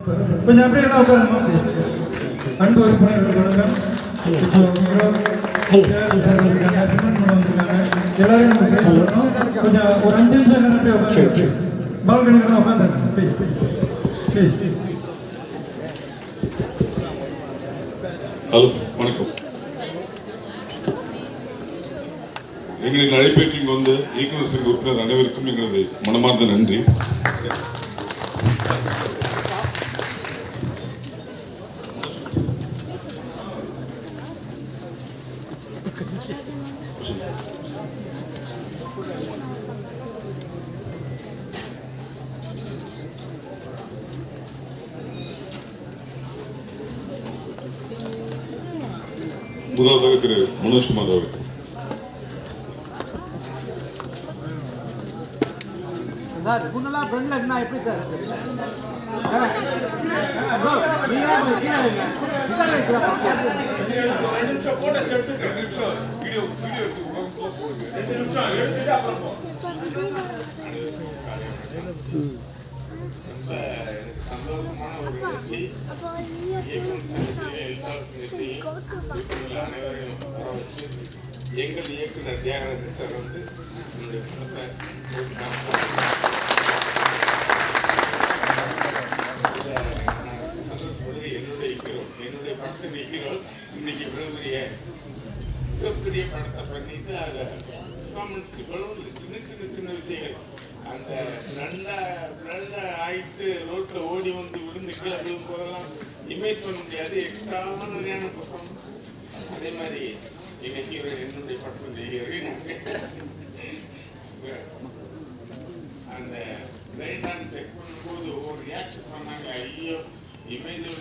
கொஞ்சம் அப்படியே எல்லாம் உட்காருங்க. அன்பு உறுப்பினர்கள் வணக்கம். எல்லாரையும் கொஞ்சம் ஒரு 5 நிமிஷம் அப்படியே உட்காந்து பால்கனிலாம் உட்காந்துருங்க. ஹலோ, வணக்கம். எங்களின் அழைப்பேற்று இங்கு வந்த இயக்குநர் சங்க உறுப்பினர் அனைவருக்கும் எங்களது மனமார்ந்த நன்றி. முதலாவதாக திரு மனோஜ்குமார் அவர்கள். சார் முன்னெல்லாம் ஃப்ரெண்ட்ல இருந்தா எப்படி சார் சந்தோஷமான ஒரு நிகழ்ச்சி. அனைவரையும் வர வச்சு எங்கள் இயக்குனர் தியாகராஜன் சார் வந்து என்னுடைய படத்தை சந்தோஷப்படுது. என்னுடைய படத்தை நிற்கிறோம். இன்னைக்கு மிகப்பெரிய படத்தை பண்ணிட்டு அதில் பர்ஃபார்மன்ஸ் இவ்வளவு சின்ன விஷயங்கள் அந்த ரெண்டா ஆயிட்டு ரோட்ல ஓடி வந்து விழுந்து கீழே விழும் போதெல்லாம் இமேஜ் பண்ண முடியாது. எக்ஸ்ட்ராவான பர்ஃபார்மன்ஸ். அதே மாதிரி எங்க ஹீரோ என்னுடைய படத்துடைய அந்த லைன் செக் பண்ணும்போது ஒரு ரியாக்ஷன் பண்ணாங்க. ஐயோ இமேஜ்